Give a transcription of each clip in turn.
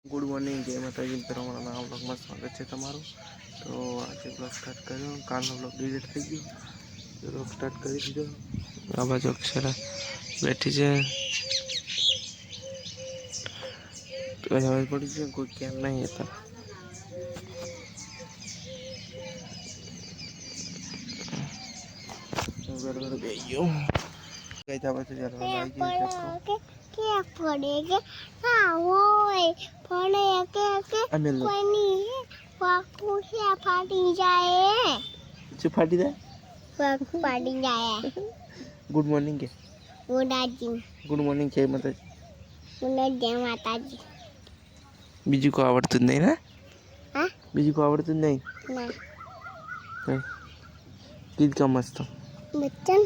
Good morning जय माताजी मित्रों, मारा नवा ब्लॉगમાં સ્વાગત છે તમારું। તો આજે બ્લોગ સ્ટાર્ટ કર્યો, કાલનો બ્લોગ ડિલીટ થઈ ગયો, બ્લોગ સ્ટાર્ટ કરી દીધો। આ બાજુ અક્ષરા બેઠી છે, તો હવે પડી છે કોઈ કેમ નહીં હતા। બરાબર ગઈ ગયો કઈ થવા છે જરા આવી ગયો કે પડે કે ના હોય પડે કે કોઈ ની વાકુ છે ફાટી જાય શું ફાટી જાય વાકુ ફાટી જાય। ગુડ મોર્નિંગ કે ગુડ મોર્નિંગ જય માતાજી જય માતાજી। બીજું કોઈ આવડતું જ નહીં ને? હા બીજું કોઈ આવડતું જ નહીં ના કઈ ગીત કા મસ્ત બચ્ચન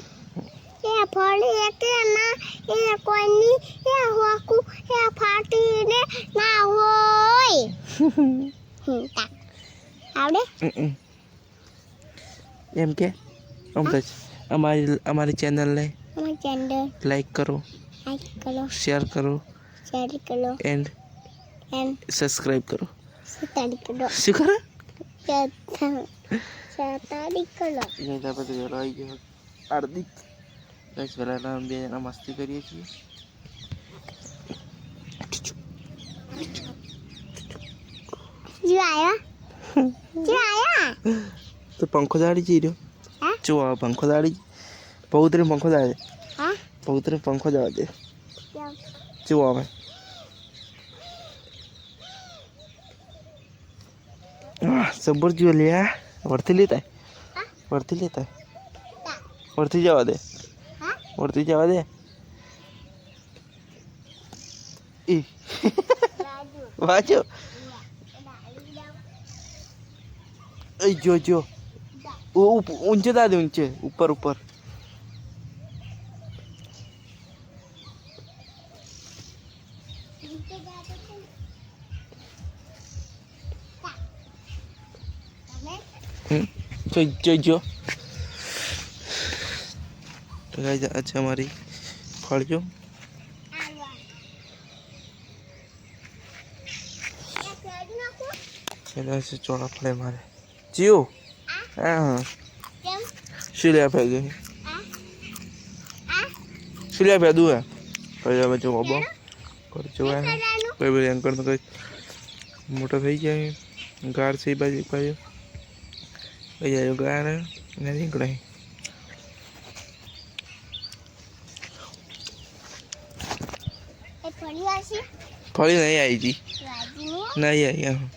એ ફળે કે ના એ કોઈની એ વાકુ એ ફાટી ને ના હોય આવડે એમ કે અમારી ચેનલને લાઈક કરો, શેર કરો એન્ડ સબસ્ક્રાઇબ કરો। શું કરો? હાર્દિક બસ પહેલા બે જણા મસ્તી કરીએ છીએ। તો પંખો દાડી જઈ રહ્યો જો આ પંખો દાડી પૌત્રી પંખો દાડે પૌત્રી પંખો દાડે જો આવે સબર જો લે વર્તી લેતા વર્તી જવા દે ઈ વાજો जो ऊंचे दादे ऊंचे ऊपर जो तो गाइस अच्छा हमारी फल जो ऐसे चौड़ा फले हमारे जियो हाँ सिलिया पे गई सिलिया पे दूँ है पहले बच्चों को बो कर चुका है कोई भी एंकर तो कोई मोटा થઈ જાય ગાર से बाजू पायो भैया जो गार है नहीं निकले फली नहीं आई जी नहीं आई हाँ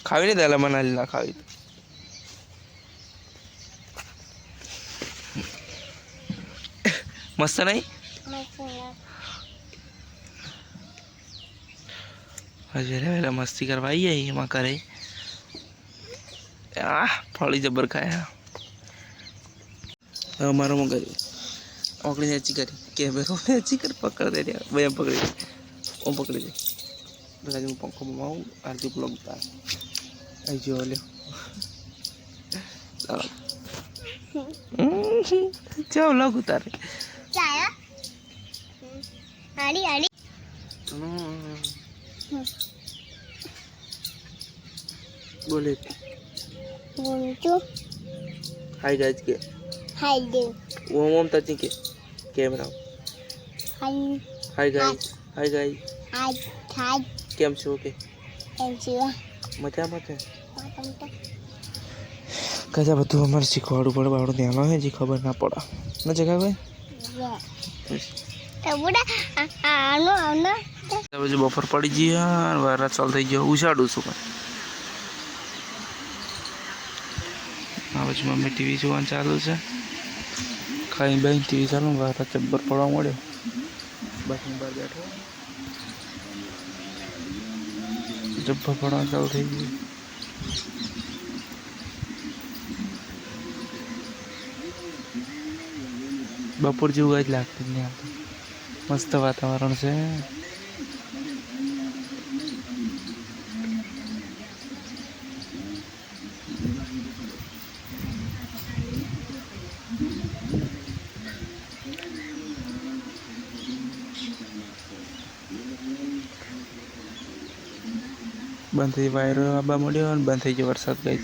खावी नहीं दाला मनाली ना खावी मस्त नहीं अजय वेला मस्ती करवाई है एम करे फली जबर खाया हमारा मगर ओकड़ी ने अच्छी करी कैमरा ने अच्छी कर पकड़ दे दिया भैया पकड़ी वो पकड़ी दे बता जो पंखो माऊ आरती ब्लॉग उतार आई जो ले चलो ब्लॉग उतार चाया आड़ी आड़ी बोले बोलचो हाय गाइस के हाय दे वो मम टचिंग के कैमरा हाय गाइस हाय केम छो के मजा कजा બધું અમારે શીખવાડવું પડે બાવડું ધ્યાન હોય જે ખબર ના પડે ન જગા કોઈ પછી બપોર પડી ગયા વારા ચાલ થઈ ગયો ઉછાડું છું આ પછી મમ્મી ટીવી જોવાનું ચાલુ છે ખાઈ બેન ટીવી ચાલુ વારા ચબ્બર પડવા મળ્યો બસ બહાર બેઠો જબ્બર પડવા ચાલુ થઈ ગયું બપોર જેવું જ લાગતું નહીં આવતું મસ્ત વાતાવરણ છે બંધ થઈ વાયરો આવવા મળ્યો અને બંધ થઈ ગયો વરસાદ ગઈ